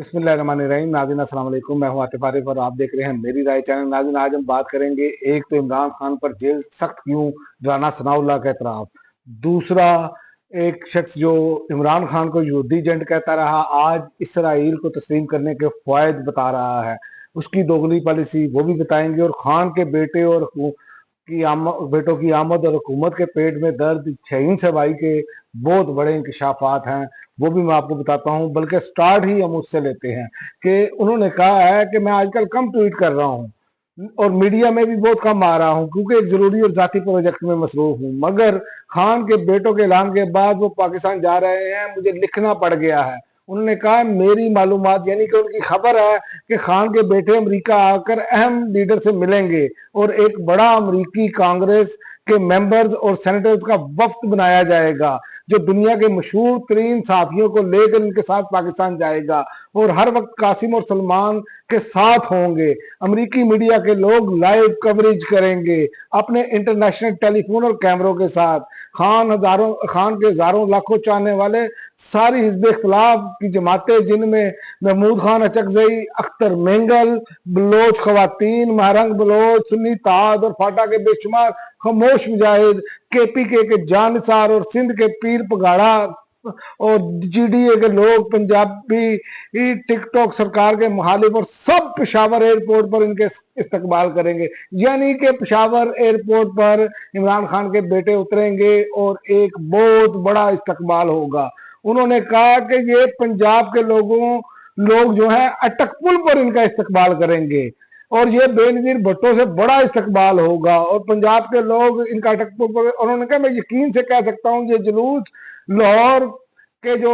बिस्मिल्लाहिर्रहमानिर्रहीम। नाज़रीन अस्सलाम वालेकुम, मैं हूं आतिफ आरिफ और आप देख रहे हैं मेरी राय चैनल। नाज़रीन आज हम बात करेंगे, एक तो इमरान खान पर जेल सख्त क्यों, राना सनाउल्लाह का एतराफ़। दूसरा, एक शख्स जो इमरान खान को यहूदी एजेंट कहता रहा, आज इसराइल को तस्लीम करने के फ़वायद बता रहा है। उसकी दोगली पॉलिसी वो भी बताएंगे, और खान के बेटे और बेटों की आमद और हुकूमत के पेट में दर्द, शाहीन सबाई के बहुत बड़े इंकशाफात हैं, वो भी मैं आपको बताता हूं। बल्कि स्टार्ट ही हम उससे लेते हैं कि उन्होंने कहा है कि मैं आजकल कम ट्वीट कर रहा हूं और मीडिया में भी बहुत कम आ रहा हूं क्योंकि एक जरूरी और जाती प्रोजेक्ट में मसरूफ हूं। मगर खान के बेटों के ऐलान के बाद वो पाकिस्तान जा रहे हैं, मुझे लिखना पड़ गया है। उन्होंने कहा मेरी मालूमात, यानी कि उनकी खबर है कि खान के बेटे अमेरिका आकर अहम लीडर से मिलेंगे और एक बड़ा अमेरिकी कांग्रेस के मेंबर्स और सेनेटर्स का वफ्द बनाया जाएगा जो दुनिया के मशहूर तरीन साथियों को लेकर इनके साथ पाकिस्तान जाएगा और हर वक्त कासिम और सलमान के साथ होंगे। अमेरिकी मीडिया के लोग लाइव कवरेज करेंगे अपने इंटरनेशनल टेलीफोन और कैमरों के साथ। खान के हजारों लाखों चाहने वाले, सारी हिजब इख्तिलाफ की जमातें जिनमें महमूद खान अचकजई, अख्तर मेंगल, बलोच खवातीन, महरंग बलोच, सुन्नी ताद और फाटा के बेशुमार खामोश मुजाहिद, केपीके के जानसार और सिंध के पीर पगाड़ा और जीडीए के लोग, पंजाबी टिकटॉक सरकार के मुखालिफ, और सब पेशावर एयरपोर्ट पर इनके इस्तकबाल करेंगे। यानी कि पेशावर एयरपोर्ट पर इमरान खान के बेटे उतरेंगे और एक बहुत बड़ा इस्तकबाल होगा। उन्होंने कहा कि ये पंजाब के लोग जो है अटक पुल पर इनका इस्तकबाल करेंगे और ये बेनजीर भुट्टो से बड़ा इस्तकबाल होगा और पंजाब के लोग इनका अटक पुल पर। उन्होंने कहा मैं यकीन से कह सकता हूं ये जुलूस लाहौर के जो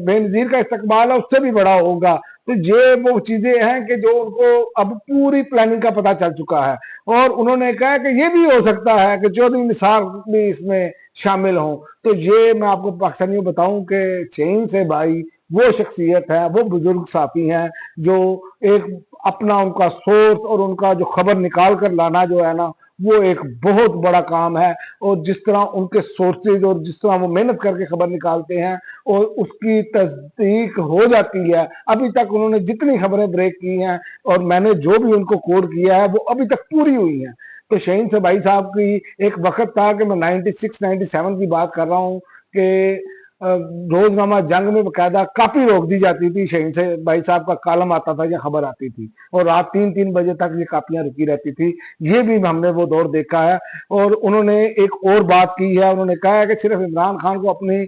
बेनजीर का इस्तकबाल है उससे भी बड़ा होगा। तो ये वो चीजें हैं कि जो उनको अब पूरी प्लानिंग का पता चल चुका है। और उन्होंने कहा कि ये भी हो सकता है कि चौधरी निसार भी इसमें शामिल हों। तो ये मैं आपको पाकिस्तानियों बताऊं कि शाहीन से भाई वो शख्सियत है, वो बुजुर्ग साथी हैं जो एक अपना उनका सोर्स और उनका जो खबर निकाल कर लाना जो है ना, वो एक बहुत बड़ा काम है। और जिस तरह उनके सोर्सेज और जिस तरह वो मेहनत करके खबर निकालते हैं और उसकी तस्दीक हो जाती है। अभी तक उन्होंने जितनी खबरें ब्रेक की हैं और मैंने जो भी उनको कोड किया है वो अभी तक पूरी हुई हैं। तो शाहीन से भाई साहब की एक वक्त था कि मैं 96-97 की बात कर रहा हूँ कि रोजनामा जंग में बकायदा कापी रोक दी जाती थी, शाहीन से भाई साहब का कालम आता था या खबर आती थी और रात 3-3 बजे तक ये कापियां रुकी रहती थी। ये भी हमने वो दौर देखा है। और उन्होंने एक और बात की है, उन्होंने कहा है कि सिर्फ इमरान खान को अपनी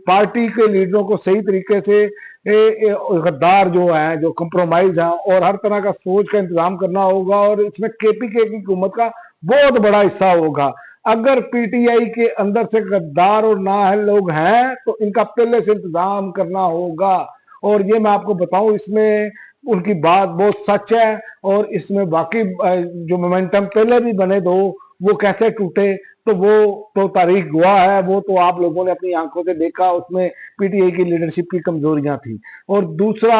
पार्टी के लीडरों को सही तरीके से गद्दार जो है, जो कंप्रोमाइज है और हर तरह का सोच का इंतजाम करना होगा और इसमें केपीके की हुकूमत का बहुत बड़ा हिस्सा होगा। अगर पीटीआई के अंदर से गद्दार और नाअहल लोग हैं तो इनका पहले से इंतजाम करना होगा। और ये मैं आपको बताऊं, इसमें उनकी बात बहुत सच है और इसमें बाकी जो मोमेंटम पहले भी बने दो वो कैसे टूटे तो वो तो तारीख गवाह है, वो तो आप लोगों ने अपनी आंखों से देखा। उसमें पीटीआई की लीडरशिप की कमजोरियां थी। और दूसरा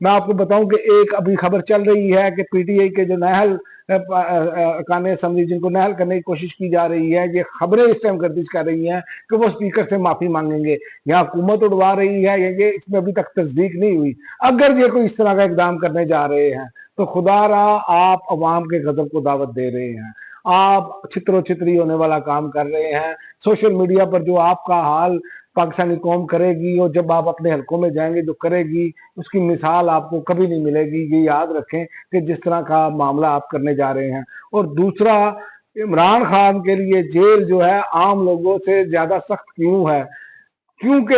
मैं आपको बताऊं कि एक अभी खबर चल रही है कि पीटीआई के जो नाअहल अरकान असम्बली जिनको नाअहल करने की कोशिश की जा रही है, ये खबरें इस टाइम गर्दिश कर रही हैं कि वो स्पीकर से माफी मांगेंगे। यहाँ हुकूमत उड़वा रही है, ये इसमें अभी तक तस्दीक नहीं हुई। अगर ये कोई इस तरह का इकदाम करने जा रहे हैं तो खुदा रहा आप अवाम के गजब को दावत दे रहे हैं, आप छितरो छितरी होने वाला काम कर रहे हैं। सोशल मीडिया पर जो आपका हाल पाकिस्तानी कौम करेगी और जब आप अपने हलकों में जाएंगे जो करेगी, उसकी मिसाल आपको कभी नहीं मिलेगी। ये याद रखें कि जिस तरह का मामला आप करने जा रहे हैं। और दूसरा, इमरान खान के लिए जेल जो है आम लोगों से ज्यादा सख्त क्यों है? क्योंकि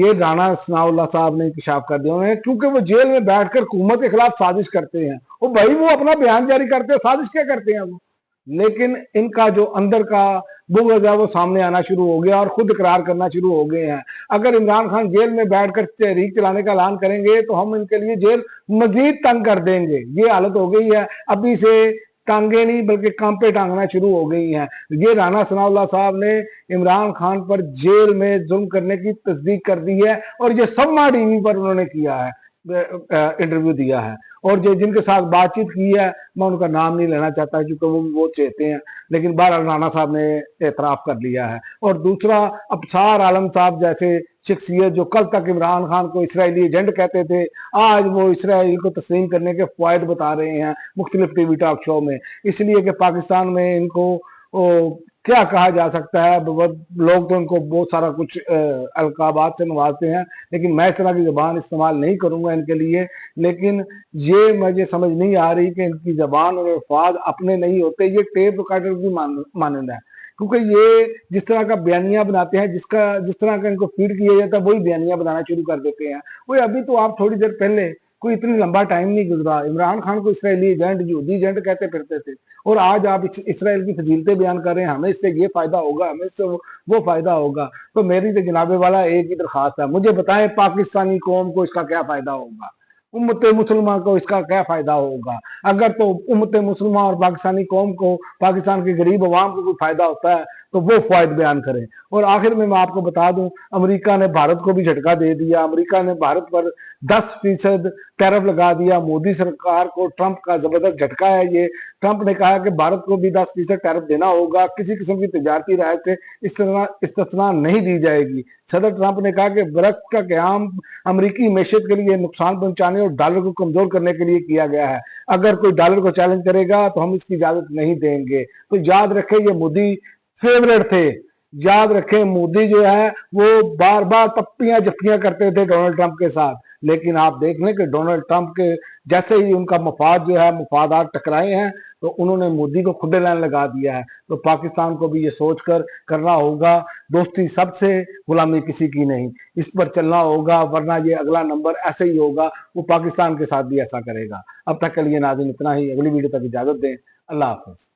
ये राना सनाउल्लाह साहब ने इंकशाफ कर दिया उन्हें, क्योंकि वो जेल में बैठकर हुकूमत के खिलाफ साजिश करते हैं। वो भाई वो अपना बयान जारी करते हैं, साजिश क्या करते हैं वो? लेकिन इनका जो अंदर का बुग़्ज़ है वो सामने आना शुरू हो गया और खुद इकरार करना शुरू हो गए हैं। अगर इमरान खान जेल में बैठकर तहरीक चलाने का ऐलान करेंगे तो हम इनके लिए जेल मजीद तंग कर देंगे। ये हालत हो गई है, अभी से टांगे नहीं बल्कि कांपे टांगना शुरू हो गई हैं। ये राना सनाउल्लाह साहब ने इमरान खान पर जेल में जुल्म करने की तस्दीक कर दी है और ये सम्मा टीवी पर उन्होंने किया है। इंटरव्यू दिया है। और जो जिनके साथ बातचीत की है मैं उनका नाम नहीं लेना चाहता क्योंकि वो बहुत चेते हैं, लेकिन बहरहाल राणा साहब ने एतराफ़ कर लिया है। और दूसरा, अबसार आलम साहब जैसे शख्सियत जो कल तक इमरान खान को इसराइली एजेंट कहते थे, आज वो इसराइल को तस्लीम करने के फ़वाइद बता रहे हैं मुख्तलिफ टीवी टॉक शो में, इसलिए कि पाकिस्तान में इनको क्या कहा जा सकता है, लोग तो इनको बहुत सारा कुछ अलकाबात से नवाजते हैं, लेकिन मैं इस तरह की ज़बान इस्तेमाल नहीं करूंगा इनके लिए। लेकिन ये मुझे समझ नहीं आ रही कि इनकी ज़बान और अल्फाज अपने नहीं होते, ये टेप रिकॉर्डर की मानंद है, क्योंकि ये जिस तरह का बयानिया बनाते हैं, जिस तरह का इनको फीड किया जाता है वही बयानिया बनाना शुरू कर देते हैं। वो अभी तो आप थोड़ी देर पहले, कोई इतनी लंबा टाइम नहीं गुजरा, इमरान खान को इसराइली एजेंट, यहूदी एजेंट कहते फिरते थे, और आज आप इसराइल की फजीलतें बयान कर रहे हैं, हमें इससे ये फायदा होगा, हमें इससे वो फायदा होगा। तो मेरी तो जनाबे वाला एक ही दरखास्त है, मुझे बताएं पाकिस्तानी कौम को इसका क्या फायदा होगा, उम्मत मुसलमान को इसका क्या फायदा होगा। अगर तो उम्मत मुसलमान और पाकिस्तानी कौम को, पाकिस्तान के गरीब अवाम को कोई फायदा होता है तो वो फायद बयान करें। और आखिर में मैं आपको बता दूं, अमेरिका ने भारत को भी झटका दे दिया, अमेरिका ने भारत पर 10% टैरिफ लगा दिया। मोदी सरकार को ट्रंप का जबरदस्त झटका है ये। ट्रंप ने कहा कि भारत को भी 10% टैरिफ देना होगा, किसी किस्म की तजारती राय से इस्तना नहीं दी जाएगी। सदर ट्रंप ने कहा कि भारत का क्याम अमरीकी मैशियत के लिए नुकसान पहुंचाने और डॉलर को कमजोर करने के लिए किया गया है, अगर कोई डॉलर को चैलेंज करेगा तो हम इसकी इजाजत नहीं देंगे। तो याद रखें, ये मोदी फेवरेट थे, याद रखें मोदी जो है वो बार बार पप्पियां जप्पियां करते थे डोनाल्ड ट्रंप के साथ, लेकिन आप देख लें कि डोनाल्ड ट्रंप के जैसे ही उनका मफाद जो है, मफादात टकराए हैं, तो उन्होंने मोदी को खुदे लाइन लगा दिया है। तो पाकिस्तान को भी ये सोचकर करना होगा, दोस्ती सबसे, गुलामी किसी की नहीं, इस पर चलना होगा, वरना ये अगला नंबर ऐसे ही होगा, वो पाकिस्तान के साथ भी ऐसा करेगा। अब तक के लिए नाज़रीन इतना ही, अगली वीडियो तक इजाजत दें। अल्लाह हाफ़िज़।